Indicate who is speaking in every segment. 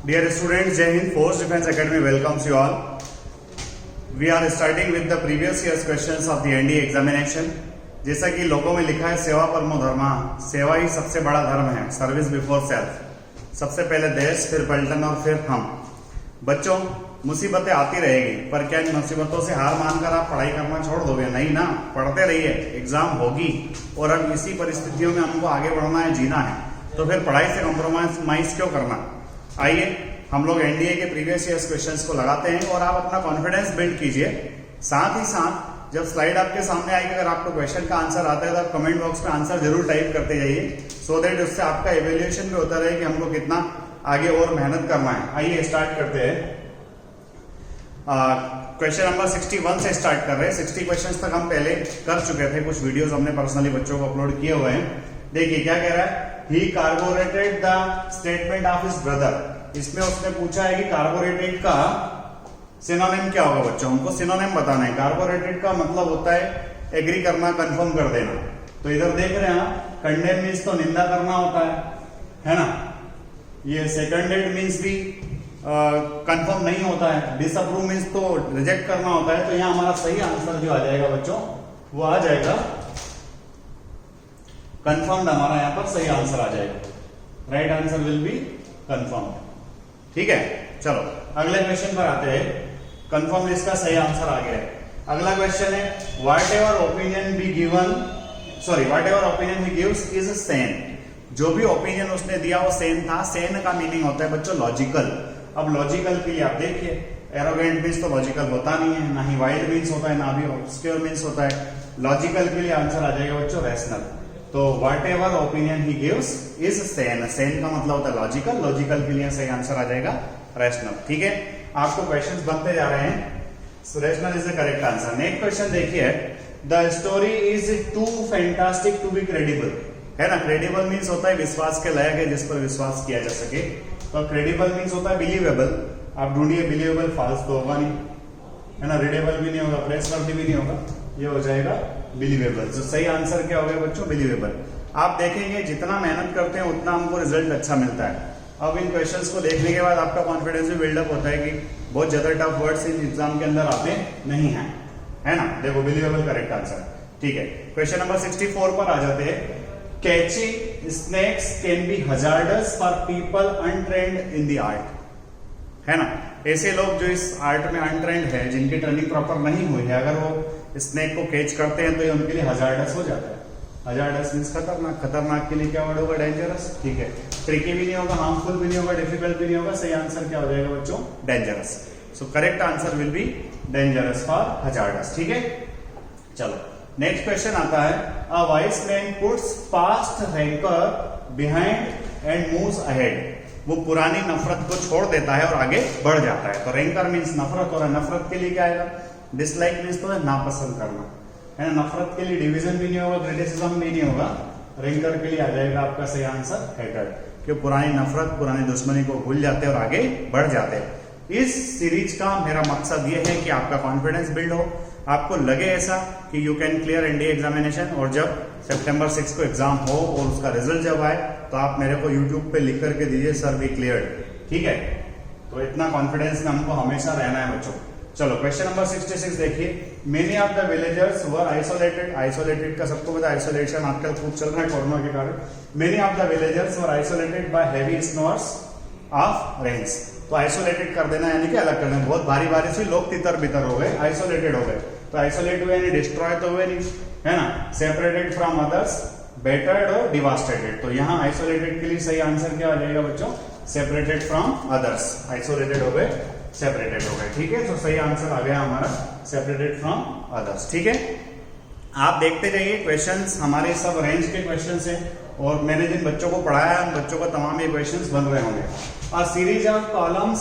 Speaker 1: Dear students, Jai Hind, Force Defense Academy welcomes you all. We are starting with the previous year's questions of the NDA examination. जैसा कि लोगों में लिखा है सेवा परमो धर्मः, सेवा ही सबसे बड़ा धर्म है, सर्विस बिफोर सेल्फ। सबसे पहले देश, फिर पलटन और फिर हम। बच्चों, मुसीबतें आती रहेगी, पर क्या इन मुसीबतों से हार मानकर आप पढ़ाई करना छोड़ दोगे? नहीं ना, पढ़ते रहिए, एग्जाम होगी और अब इसी परिस्थितियों में हमको आगे बढ़ना है, जीना है, तो फिर पढ़ाई से कॉम्प्रोमाइज क्यों करना? आइए हम लोग एनडीए के प्रीवियस ईयर्स क्वेश्चंस को लगाते हैं और आप अपना कॉन्फिडेंस बिल्ड कीजिए। साथ ही साथ जब स्लाइड आपके सामने आएगी, अगर आपको क्वेश्चन का आंसर आता है तो आप कमेंट बॉक्स में आंसर जरूर टाइप करते जाइए, सो दैट उससे आपका इवेल्युएशन भी होता रहे कि हमको कितना आगे और मेहनत करना है। आइए स्टार्ट करते हैं। क्वेश्चन नंबर 61 से स्टार्ट कर रहे हैं। 60 क्वेश्चंस तक हम पहले कर चुके थे, कुछ वीडियोस हमने पर्सनली बच्चों को अपलोड किए हुए हैं। देखिए क्या कह रहा है, he corroborated the statement of his brother. इसमें उसने पूछा है कि कार्बोरेटेड का सिनोनिम क्या होगा। बच्चों, हमको सिनोनिम बताना है। कार्बोरेटेड का मतलब होता है एग्री करना, कंफर्म कर देना। तो इधर देख रहे हैं आप, कंडेम मीन्स तो निंदा करना होता है ना। ये सेकंडेड मीन्स भी कंफर्म नहीं होता है। डिसअप्रूव मीन्स तो रिजेक्ट करना होता है। तो यहाँ हमारा सही आंसर जो आ जाएगा बच्चों, वो आ जाएगा कंफर्म्ड। हमारा यहाँ पर सही आंसर आ जाएगा। Right answer will be confirm. ठीक है, चलो अगले क्वेश्चन पर आते हैं। कंफर्म इसका सही आंसर आ गया है। अगला क्वेश्चन है, what ever opinion he gives is Sen. जो भी ओपिनियन उसने दिया वो सेन था। सेन का मीनिंग होता है बच्चों लॉजिकल। अब लॉजिकल के लिए आप देखिए, एरोगेंट मीन्स तो लॉजिकल होता नहीं है, ना ही वाइल्ड मीन्स होता है, ना भी ऑब्सक्योर मीन्स होता है। लॉजिकल के लिए आंसर आ जाएगा बच्चों रैशनल। तो what ever opinion he gives is Sen. Sen का मतलब होता है लॉजिकल। लॉजिकल के लिए सही आंसर आ जाएगा रैशनल। ठीक है, आपको क्वेश्चंस बनते जा रहे हैं। Rational is the correct answer. Next question देखिए, the story is too fantastic to be credible. है ना, क्रेडिबल मीन्स होता है विश्वास के लायक है, जिस पर विश्वास किया जा सके। तो क्रेडिबल मीन्स होता है बिलीवेबल। आप ढूंढिए, बिलीवेबल फॉल्स तो होगा नहीं, है ना, रीडेबल भी नहीं होगा, प्रेसवर्दी भी नहीं होगा, ये हो जाएगा बिलीवेबल। तो सही आंसर क्या हो गया बच्चों, बिलीवेबल। आप देखेंगे जितना मेहनत करते हैं उतना हमको रिजल्ट अच्छा मिलता है। अब इन क्वेश्चंस को देखने के बाद आपका कॉन्फिडेंस भी बिल्डअप होता है कि बहुत ज्यादा टफ वर्ड्स इन एग्जाम के अंदर आते नहीं हैं, है ना। देखो, बिलीवेबल करेक्ट आंसर। ठीक है, क्वेश्चन नंबर 64 पर आ जाते हैं। Catching snakes can be hazardous for people untrained in the art. है ना, ऐसे लोग जो इस आर्ट में अनट्रेंड है, जिनकी ट्रेनिंग प्रॉपर नहीं हुई है, अगर वो स्नेक को कैच करते हैं तो ये उनके लिए हजार्डस हो जाता है। हजार्डस मीन्स खतरनाक। खतरनाक के लिए क्या वर्ड होगा, डेंजरस। ठीक है, ट्रिकी भी नहीं होगा, हार्मफुल भी नहीं होगा, डिफिकल्ट भी नहीं होगा। सही आंसर क्या हो जाएगा बच्चों, dangerous. So correct answer will be dangerous for hazardous. ठीक है, चलो नेक्स्ट क्वेश्चन आता है, अ vice man puts past ranker behind and moves ahead. वो पुरानी नफरत को छोड़ देता है और आगे बढ़ जाता है। तो रैंकर मीन्स नफरत, और नफरत के लिए क्या आएगा, डिसलाइक मीन्स तो है नापसंद करना, है ना। नफरत के लिए डिवीजन भी नहीं होगा, क्रिटिसिज्म भी नहीं होगा। रैंकर के लिए आ जाएगा आपका सही आंसर हेटेड, कि पुरानी नफरत, पुरानी दुश्मनी को भूल जाते हैं और आगे बढ़ जाते हैं। इस सीरीज का मेरा मकसद ये है कि आपका कॉन्फिडेंस बिल्ड हो, आपको लगे ऐसा कि you can clear NDA examination. और जब सितंबर 6 को एग्जाम हो और उसका रिजल्ट जब आए तो आप मेरे को यूट्यूब पे लिख करके दीजिए, सर वी क्लियर्ड। ठीक है, तो इतना कॉन्फिडेंस में हमको हमेशा रहना है बच्चों। चलो क्वेश्चन नंबर 66 देखिए, many of the villagers were isolated. Isolated का सबको पता है, आइसोलेशन आजकल खूब चल रहा है कोरोना के कारण। Many of the villagers were isolated by heavy snows of rains. तो आइसोलेटेड कर देना यानी कि अलग कर देना। बहुत भारी बारिश हुई, लोग तितर बितर हो गए, आइसोलेटेड हो गए। तो आइसोलेट हुए यानी डिस्ट्रॉय तो हुए नहीं, है ना। सेपरेटेड फ्रॉम अदर्स, बेटर्ड और डिवास्टेटेड। तो यहाँ आइसोलेटेड के लिए सही आंसर क्या आ जाएगा बच्चों, सेपरेटेड फ्रॉम अदर्स। आइसोलेटेड हो गए, सेपरेटेड हो गए। ठीक है, तो सही आंसर आ गया हमारा सेपरेटेड फ्रॉम अदर्स। ठीक है, आप देखते जाइए, क्वेश्चंस हमारे सब रेंज के क्वेश्चंस हैं और मैंने जिन बच्चों को पढ़ाया है उन बच्चों को तमाम ये क्वेश्चंस बन रहे होंगे। A series of columns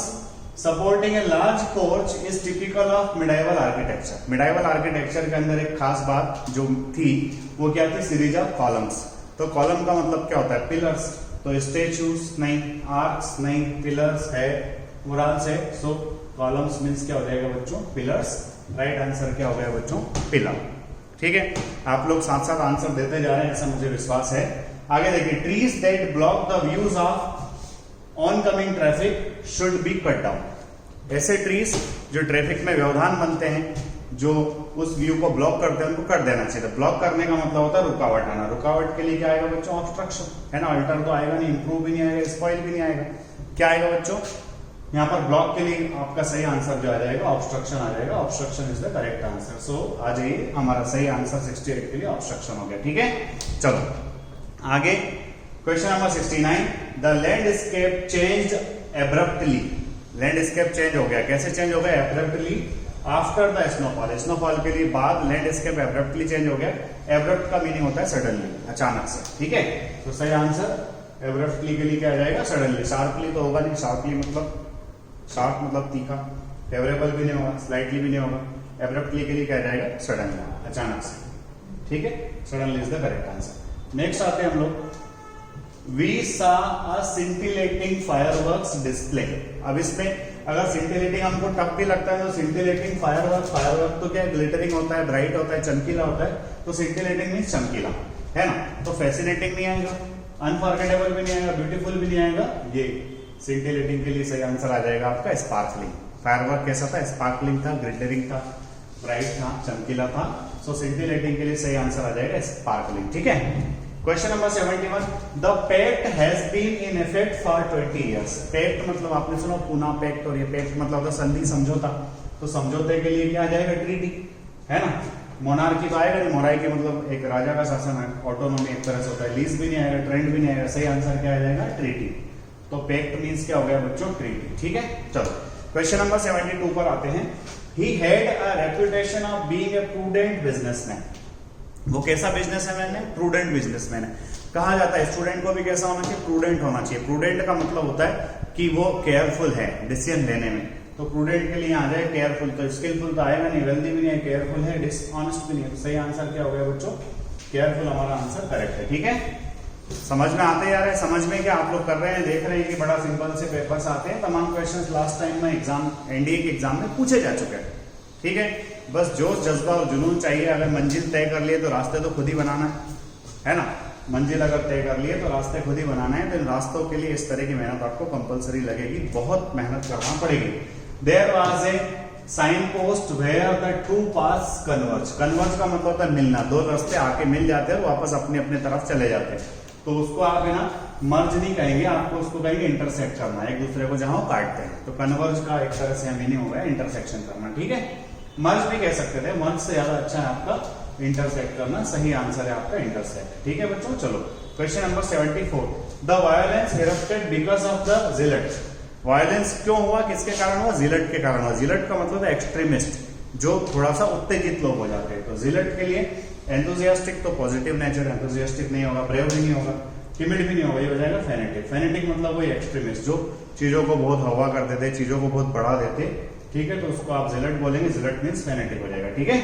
Speaker 1: supporting a large porch is typical of medieval architecture. Medieval architecture के अंदर एक खास बात जो थी वो क्या थी, सीरीज ऑफ कॉलम्स। तो कॉलम का मतलब क्या होता है, पिलर्स। तो स्टेच्यूज नहीं, आर्क्स नहीं, पिलर्स है, मुराद से। सो कॉलम्स मीन्स क्या हो जाएगा बच्चों, पिलर्स। राइट आंसर क्या हो गया बच्चों, पिलर। ठीक है, आप लोग साथ साथ आंसर देते जा रहे हैं, ऐसा मुझे विश्वास है। आगे देखिए, trees that block the views of on coming traffic should be cut down. ऐसे ट्रीज जो ट्रैफिक में व्यवधान बनते हैं, जो उस व्यू को ब्लॉक करते हैं, उनको कट देना चाहिए। तो ब्लॉक करने का मतलब होता है रुकावट आना। रुकावट के लिए क्या आएगा बच्चों? ऑब्स्ट्रक्शन, है ना। अल्टर तो आएगा नहीं, इंप्रूव भी नहीं आएगा, स्पॉइल भी नहीं आएगा। क्या आएगा बच्चों? यहाँ पर ब्लॉक के लिए आपका सही आंसर जो आ जाएगा ऑब्स्ट्रक्शन आ जाएगा। Obstruction is the correct answer. So आ जाइए, हमारा सही आंसर 68 के लिए ऑब्स्ट्रक्शन हो गया। ठीक है, चलो आगे question number 69। The landscape changed abruptly. Landscape change हो गया, कैसे चेंज हो गया? Abruptly after the snowfall. Snowfall के लिए बाद लैंडस्केप एब्रप्टली चेंज हो गया। एब्रप्ट का मीनिंग होता है सडनली, अचानक से। ठीक है, तो सही आंसर एब्रप्टली के लिए क्या आ जाएगा? सडनली। शार्पली तो होगा नहीं, शार्पली मतलब शार्प मतलब तीखा, फेवरेबल भी नहीं होगा, स्लाइटली भी नहीं होगा। एब्रप्टली के लिए क्या जाएगा? सडनली, अचानक से। ठीक है, suddenly is the correct answer. Next आते हैं हम लोग। We saw a scintillating fireworks display। अब इसमें अगर सिंटिलेटिंग हमको टफ भी लगता है तो सिंटिलेटिंग फायरवर्क तो क्या ग्लिटरिंग होता है, ब्राइट होता है, चमकीला होता है। तो सिंटिलेटिंग मीन्स चमकीला, है ना। तो फैसिनेटिंग नहीं आएगा, अनफॉरगेटेबल भी नहीं आएगा, ब्यूटीफुल भी नहीं आएगा। ये सिंटिलेटिंग के लिए सही आंसर आ जाएगा आपका स्पार्कलिंग। फायरवर्क कैसा था? स्पार्कलिंग था, ग्लिटरिंग था, ब्राइट था, चमकीला था। सो सिंटिलेटिंग के लिए सही आंसर आ जाएगा स्पार्कलिंग। ठीक है, question number 71। The pact has been in effect for 20 years। Pact मतलब आपने सुना पूना पैक्ट, और ये पैक्ट मतलब होता संधि, समझौता। तो समझौते के लिए क्या आ जाएगा? ट्रीटी, है ना। मोनार्की तो आएगा नहीं, मोनार्की मतलब एक राजा का शासन है, ऑटोनॉमी एक तरह से होता है। लीज भी नहीं आएगा, ट्रेंड भी नहीं आएगा। सही आंसर क्या आ जाएगा? ट्रीटी। तो पैक्ट मीन्स क्या हो गया बच्चों? ट्रीटी। ठीक है, चलो क्वेश्चन नंबर 72 पर आते हैं। He had a reputation of being a prudent businessman. वो कैसा बिजनेसमैन है? प्रूडेंट बिजनेसमैन है। कहा जाता है स्टूडेंट को भी कैसा होना चाहिए? प्रूडेंट होना चाहिए। प्रूडेंट का मतलब होता है कि वो केयरफुल है डिसीजन लेने में। तो प्रूडेंट के लिए आ जाए केयरफुल। तो स्किलफुल तो आएगा नहीं, वेल्दी भी नहीं है, केयरफुल है, डिसऑनेस्ट भी नहीं है। तो सही आंसर क्या हो गया बच्चों? केयरफुल हमारा आंसर करेक्ट है। ठीक है, समझ में आते जा रहे हैं? समझ में क्या आप लोग कर रहे हैं? देख रहे हैं कि बड़ा सिंपल से पेपर्स आते हैं। तमाम क्वेश्चंस लास्ट टाइम में एग्जाम, एनडीए के एग्जाम में पूछे जा चुके हैं। ठीक है, बस जोश जज्बा और जुनून चाहिए। अगर मंजिल तय कर लिए तो रास्ते तो खुद ही बनाना है ना। मंजिल अगर तय कर लिए तो रास्ते खुद ही बनाना है। तो इन रास्तों के लिए इस तरह की मेहनत आपको कंपलसरी लगेगी, बहुत मेहनत करना पड़ेगी। There was a sign post where the two paths converge. Converge का मतलब होता है मिलना, दो रास्ते आके मिल जाते हैं, वापस अपने अपने तरफ चले जाते हैं। तो उसको आप है ना मर्ज नहीं कहेंगे, आपको उसको कहेंगे इंटरसेक्ट करना, एक दूसरे को जहां काटते हैं। तो कन्वर्ज का एक तरह से मीनिंग हो गया इंटरसेक्शन करना। ठीक है, मर्ज भी कह सकते थे, मर्ज से ज्यादा अच्छा है आपका इंटरसेक्ट करना। सही आंसर है आपका इंटरसेक्ट। ठीक है बच्चों, चलो question number 74। The violence erupted because of the Gillette. Violence क्यों हुआ, किसके कारण हुआ? जिलेट के कारण हुआ। जिलेट का मतलब है एक्सट्रीमिस्ट, जो थोड़ा सा उत्तेजित लोग हो जाते हैं। तो जिलेट के लिए एंथुजियास्टिक तो पॉजिटिव नेचर, एंथुजियास्टिक नहीं होगा, ब्रेव भी नहीं होगा, टिमिड भी नहीं होगा, ये हो जाएगा फेनेटिक। फेनेटिक मतलब वही एक्सट्रीमिस्ट जो चीजों को बहुत हवा कर देते, चीजों को बहुत बढ़ा देते। ठीक है, तो उसको आप जिलेट बोलेंगे। जिलेट मीन्स फेनेटिक हो जाएगा। ठीक है,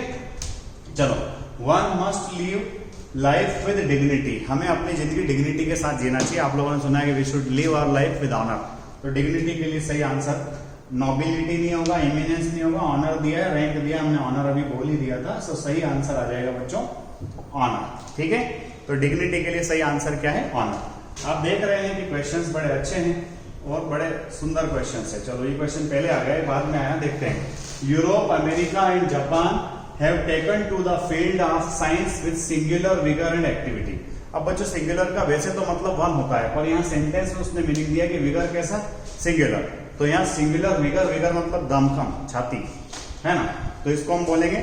Speaker 1: चलो one must live life with dignity. हमें अपनी जिंदगी डिग्निटी के साथ जीना चाहिए। आप लोगों ने सुना है कि we should live our life with honour. तो डिग्निटी के लिए सही आंसर नोबिलिटी नहीं होगा, इमिनेंस नहीं होगा, ऑनर दिया है, रैंक दिया, हमने ऑनर अभी बोल ही दिया था। सो सही आंसर आ जाएगा बच्चों ऑनर। ठीक है, तो डिग्निटी के लिए सही आंसर क्या है? ऑनर। आप देख रहे हैं कि क्वेश्चंस बड़े अच्छे हैं और बड़े सुंदर क्वेश्चंस है। चलो ये क्वेश्चन पहले आ गए, बाद में आया, देखते हैं। Europe, America and Japan have taken to the field of science with singular vigour and activity. अब बच्चों सिंगुलर का वैसे तो मतलब वन होता है, पर यहाँ सेंटेंस में उसने मीनिंग दिया कि विगर कैसा? सिंगुलर। तो यहाँ सिंगुलर विगर, विगर मतलब दमखम, छाती, है ना। तो इसको हम बोलेंगे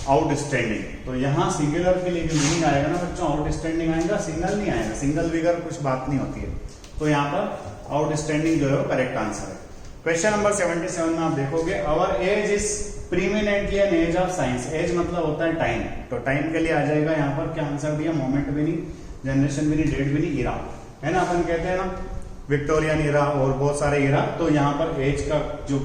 Speaker 1: आउटस्टैंडिंग। तो यहाँ सिंगुलर के लिए जो मीनिंग आएगा ना बच्चों, आउटस्टैंडिंग आएगा, सिंगल नहीं आएगा। सिंगल विगर कुछ बात नहीं होती है। तो यहाँ पर आउटस्टैंडिंग जो है वो करेक्ट आंसर है। क्वेश्चन नंबर 77 में आप देखोगे, our age is preeminently an age of science. Age मतलब होता है टाइम। तो टाइम के लिए आ जाएगा यहाँ पर क्या आंसर दिया? मोमेंट भी नहीं, जनरेशन भी नहीं, डेट भी नहीं, इरा, है ना। अपन कहते हैं ना विक्टोरियन इरा और बहुत सारे इरा। तो यहाँ पर एज का जो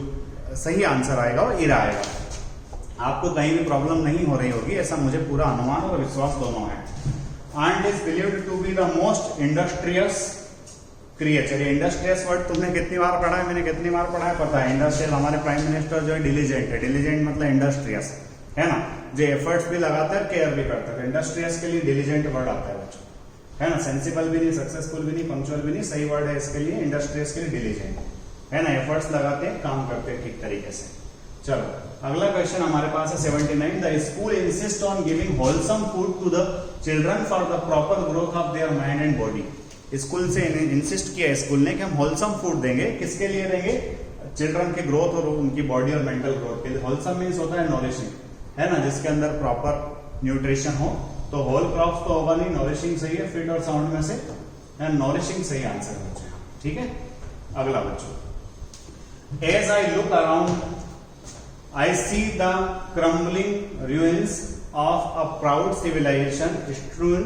Speaker 1: सही आंसर आएगा वो इरा आएगा। आपको कहीं भी प्रॉब्लम नहीं हो रही होगी, ऐसा मुझे पूरा अनुमान और विश्वास दोनों है। And is believed to be the most industrious creature. Industrious word तुमने कितनी बार पढ़ा है? मैंने कितनी बार पढ़ा है पता है। इंडस्ट्रियल, हमारे प्राइम मिनिस्टर जो है डिलीजेंट है। डिलीजेंट मतलब इंडस्ट्रियस, है ना, जो एफर्ट्स भी लगाता है, केयर भी करता है। इंडस्ट्रियस के लिए डिलीजेंट वर्ड आता है बच्चों। है ना, सेंसिबल भी नहीं, सक्सेसफुल भी नहीं, पंक्चुअल भी नहीं, सही वर्ड है इसके लिए, इंडस्ट्रियस के लिए डिलीजेंट, है ना, एफर्ट्स लगाते हैं, काम करते हैं ठीक तरीके से। चलो अगला क्वेश्चन हमारे पास है 79। The school insist on giving wholesome food to the children for the proper growth of their mind and body. School से इंसिस्ट किया स्कूल ने कि हम होलसम फूड देंगे, किसके लिए देंगे, चिल्ड्रन के ग्रोथ और उनकी बॉडी और मेंटल ग्रोथ के लिए। होलसम मीन्स होता है नॉरिशिंग, है ना, जिसके अंदर प्रॉपर न्यूट्रिशन हो। तो होल क्रॉप्स तो होगा नहीं, नॉरिशिंग सही है, फिट और साउंड में से नॉरिशिंग सही आंसर बच्चों, ठीक है। अगला बच्चों, as I look around I see the crumbling ruins of a proud civilization strewn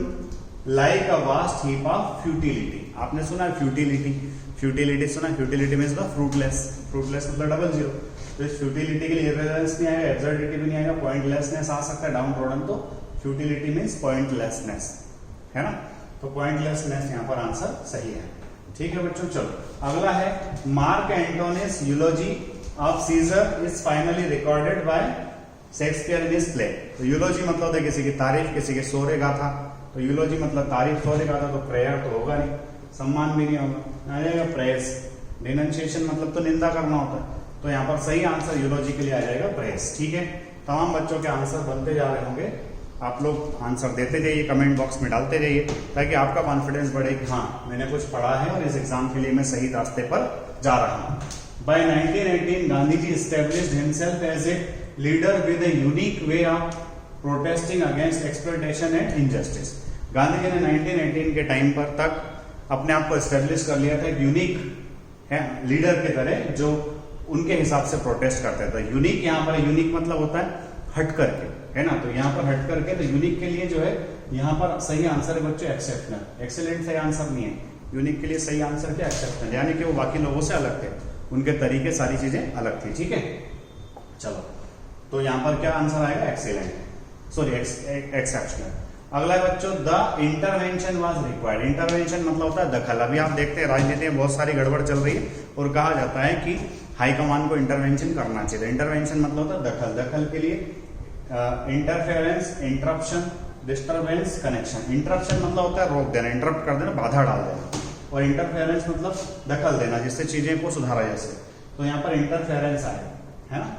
Speaker 1: like a vast heap of futility। आपने सुना है फ्यूटिलिटी, फ्यूटिलिटी सुना, futility means the fruitless, fruitless मतलब डबल जीरो। तो इस फ्यूटिलिटी के लिए इर्रेलेवेंस नहीं आएगा, एब्सर्डिटी भी नहीं आएगा, पॉइंटलेसनेस आ सकता है, डाउन ट्रोडन। तो फ्यूटिलिटी मीन्स पॉइंटलेसनेस, है ना, तो पॉइंटलेसनेस यहाँ पर आंसर सही है, ठीक है बच्चों। चलो अगला है Mark Antony's eulogy of Caesar is finally recorded by Shakespeare in his play. तो यूलोजी मतलब है किसी की तारीफ, किसी के शौर्य गाथा। तो यूलोजी मतलब तारीफ, शौर्य गाथा, तो प्रेयर तो होगा नहीं, सम्मान भी नहीं होगा, आ जाएगा प्रेस। डिनंसिएशन मतलब तो निंदा करना होता है, तो यहाँ पर सही आंसर यूलोजी के लिए आ जाएगा प्रेस, ठीक है। तमाम बच्चों के आंसर बनते जा रहे होंगे, आप लोग आंसर देते जाइए, कमेंट बॉक्स में डालते जाइए, ताकि आपका कॉन्फिडेंस बढ़े कि हाँ मैंने कुछ पढ़ा है और इस एग्जाम के लिए मैं सही रास्ते पर जा रहा हूँ। By 1918, Gandhiji established himself as a leader with a unique way of protesting against exploitation and injustice। Gandhi ji ने 1918 के टाइम पर तक अपने आप को एस्टेब्लिश कर लिया था एक यूनिक है लीडर की तरह, जो उनके हिसाब से प्रोटेस्ट करता था। यूनिक यहाँ पर, यूनिक मतलब होता है हट करके, है ना, तो यहाँ पर हट करके, तो यूनिक के लिए जो है यहाँ पर सही आंसर है बच्चों एक्सेप्शनल। एक्सेलेंट सही आंसर नहीं है, यूनिक के लिए सही आंसर क्या एक्सेप्शनल, यानी कि वो बाकी लोगों से अलग थे, उनके तरीके सारी चीजें अलग थी, ठीक है। चलो तो यहां पर क्या आंसर आएगा, एक्सीलेंट, सॉरी एक्सेप्शनल। अगला बच्चों, the intervention was required. Intervention मतलब होता है दखल। अभी आप देखते हैं राजनीति में बहुत सारी गड़बड़ चल रही है और कहा जाता है कि हाईकमान को इंटरवेंशन करना चाहिए। इंटरवेंशन मतलब होता है दखल, दखल के लिए interference, interruption, disturbance, connection. Interruption मतलब होता है रोक देना, इंटरप्ट कर देना, बाधा डाल देना, और इंटरफेरेंस मतलब दखल देना जिससे चीजें को सुधारा जा सके। तो यहाँ पर इंटरफेरेंस आए, है ना,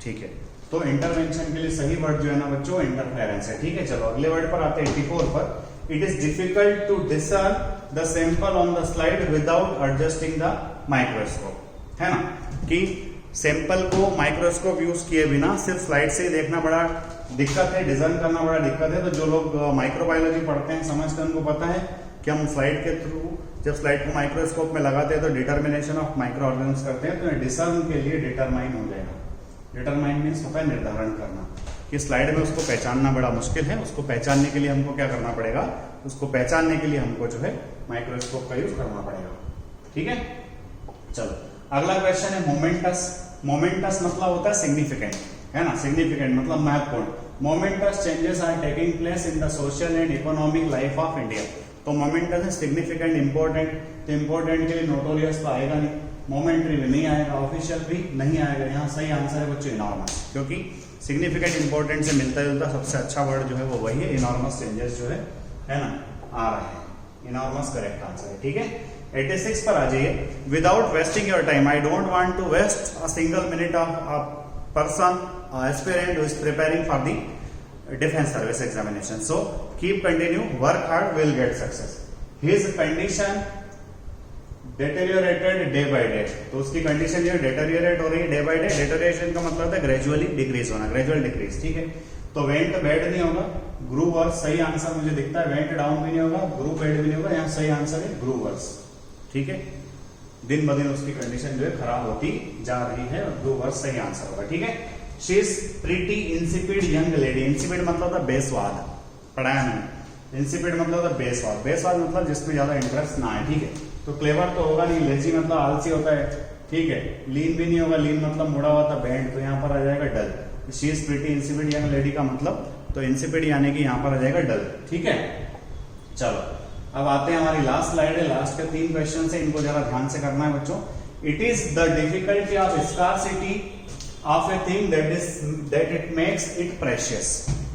Speaker 1: ठीक है। तो इंटरवेंशन के लिए सही वर्ड जो है ना बच्चों इंटरफेरेंस है, ठीक है। चलो अगले वर्ड पर आते हैं 84 पर। It is difficult to discern the sample on the slide without adjusting the microscope, है ना, कि सैंपल को माइक्रोस्कोप यूज किए बिना सिर्फ स्लाइड से ही देखना बड़ा दिक्कत है, डिजर्न करना बड़ा दिक्कत है। तो जो लोग माइक्रोबायोलॉजी पढ़ते हैं समझते हैं, उनको पता है कि हम स्लाइड के थ्रू जब स्लाइड को माइक्रोस्कोप में लगाते हैं तो डिटर्मिनेशन ऑफ माइक्रो ऑर्गेनिज्म करते हैं, तो डिसर्न के लिए डिटरमाइन हो जाएगा। डिटरमाइन मीन्स होता है निर्धारण करना, कि स्लाइड में उसको पहचानना बड़ा मुश्किल है, उसको पहचानने के लिए हमको क्या करना पड़ेगा, उसको पहचानने के लिए हमको जो है माइक्रोस्कोप का यूज करना पड़ेगा, ठीक है। चलो अगला क्वेश्चन है मोमेंटस। मोमेंटस मतलब होता है सिग्निफिकेंट, है ना, सिग्निफिकेंट मतलब महत्वपूर्ण। Momentous changes are taking place in the social and economic life of India. तो मोमेंटस है सिग्निफिकेंट, इंपॉर्टेंट। तो इंपॉर्टेंट के लिए नोटोरियस तो आएगा नहीं, मोमेंट्री भी नहीं आएगा, ऑफिशियल भी नहीं आएगा। यहाँ सही आंसर है बच्चों इनॉर्मस, क्योंकि सिग्निफिकेंट इंपॉर्टेंट से मिलता जुलता सबसे अच्छा वर्ड जो है वो वही है। इनॉर्मस चेंजेस जो है ना आ रहे हैं, इनॉर्मस करेक्ट आंसर है, ठीक है। 86 पर आ जाइए। Without wasting your time, I don't want to waste a single minute of a person aspirant who is preparing for the defence service examination, so keep continue, work hard, will get success. His condition deteriorated day by day, तो उसकी condition जो deteriorate हो रही है day by day. डेटेरियोरेशन का मतलब है gradually decrease होना, ग्रेजुअल डिक्रीज, ठीक है। तो वेंट बैड नहीं होगा, ग्रू वर्स सही आंसर मुझे दिखता है। वेंट डाउन भी नहीं होगा, ग्रू बैड भी नहीं होगा, यहाँ सही आंसर है ग्रू वर्स, ठीक है। दिन ब दिन उसकी कंडीशन जो है खराब होती जा रही है, ग्रू वर्स सही आंसर होगा, ठीक है। She is pretty insipid young lady. Insipid मतलब था बेस्वाद, पढ़ाया मैंने। इंसिपिड मतलब था बेस्वाद, बेस्वाद मतलब जिसमें ज्यादा इंटरेस्ट ना है, ठीक है। तो क्लेवर तो होगा नहीं, लेजी मतलब आलसी होता है, ठीक है। लीन भी नहीं होगा, लीन मतलब मुड़ा हुआ था बैंड, तो यहाँ पर आ जाएगा dull. She is pretty insipid young lady का मतलब तो इंसिपिड यानी कि यहाँ पर आ जाएगा डल, ठीक है। चलो अब आते हैं, हमारी लास्ट स्लाइड है, लास्ट के 3 क्वेश्चन है, इनको जरा ध्यान से करना है बच्चों। It is the difficulty of scarcity of a thing that it makes it precious.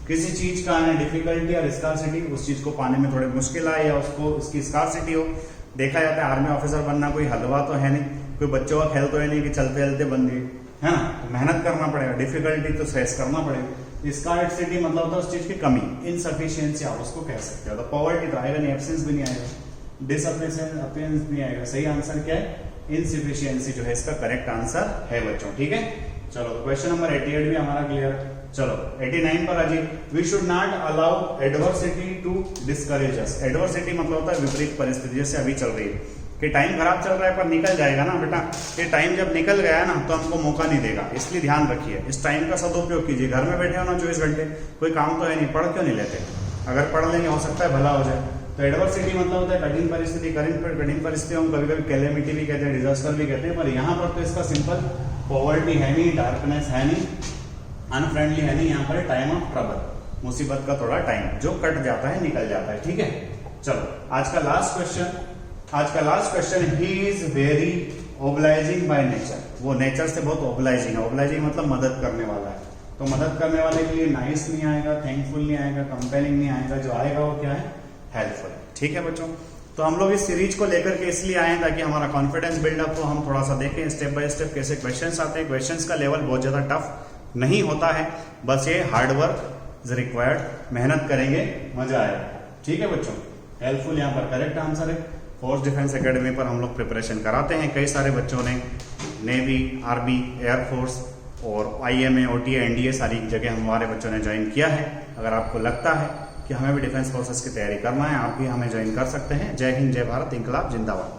Speaker 1: किसी चीज का है डिफिकल्टी और स्कार्सिटी, उस चीज को पाने में थोड़ी मुश्किल आए या उसको उसकी स्कार्सिटी हो। देखा जाता है आर्मी ऑफिसर बनना कोई हलवा तो है नहीं, कोई बच्चों का खेल तो है नहीं कि चलते चलते बन गए, है ना। तो मेहनत करना पड़ेगा, डिफिकल्टी तो फेस करना पड़ेगा। स्कार्सिटी मतलब होता है उस चीज की कमी, इनसफिशियंसी आप उसको कह सकते हो। तो पॉवर्टी तो आएगा नहीं, एब्सेंस भी नहीं आएगा, डिसअपियरेंस भी आएगा। सही आंसर क्या है? इनसफिशियंसी जो है इसका करेक्ट आंसर है बच्चों, ठीक है। चलो तो क्वेश्चन नंबर 88 भी हमारा क्लियर है। चलो 89 पर अजी, we should not allow adversity to discourage us. Adversity मतलब होता है विपरीत परिस्थिति, जैसे अभी चल रही है कि टाइम खराब चल रहा है पर निकल जाएगा ना बेटा। ये टाइम जब निकल गया है ना तो हमको मौका नहीं देगा, इसलिए ध्यान रखिए, इस टाइम का सदुपयोग कीजिए। घर में बैठे हो ना 24 घंटे, कोई काम तो है नहीं, पढ़ क्यों नहीं लेते? अगर पढ़ लेंगे हो सकता है भला हो जाए। तो एडवर्सिटी मतलब होता है कठिन परिस्थिति, कठिन परिस्थितियों को कभी कभी कैलेमिटी भी कहते हैं, डिजास्टर भी कहते हैं। पर यहाँ पर तो इसका सिंपल पॉवर्टी है नहीं, डार्कनेस है नहीं, अनफ्रेंडली है नहीं, यहाँ पर टाइम ऑफ ट्रबल, मुसीबत का थोड़ा टाइम जो कट जाता है, निकल जाता है, ठीक है। चलो आज का last question, he is very obliging by nature. वो नेचर से बहुत ओबलाइजिंग है। ओबलाइजिंग मतलब मदद करने वाला है। तो मदद करने वाले के लिए नाइस नहीं आएगा, थैंकफुल नहीं आएगा, कंपेलिंग नहीं आएगा, जो आएगा वो क्या है? हेल्पफुल, ठीक है बच्चों। तो हम लोग इस सीरीज को लेकर के इसलिए आए ताकि हमारा कॉन्फिडेंस बिल्डअप हो, हम थोड़ा सा देखें स्टेप बाय स्टेप कैसे क्वेश्चंस आते हैं। क्वेश्चंस का लेवल बहुत ज्यादा टफ नहीं होता है, बस ये हार्ड वर्क इज रिक्वायर्ड, मेहनत करेंगे मजा आएगा, ठीक है बच्चों। हेल्पफुल यहाँ पर करेक्ट आंसर है। फोर्स डिफेंस एकेडमी पर हम लोग प्रिपरेशन कराते हैं, कई सारे बच्चों ने नेवी, आर्मी, एयरफोर्स और IMA, OTA, NDA सारी जगह हमारे बच्चों ने ज्वाइन किया है। अगर आपको लगता है कि हमें भी डिफेंस फोर्सेस की तैयारी करना है, आप भी हमें ज्वाइन कर सकते हैं। जय हिंद, जय भारत, इंकलाब जिंदाबाद।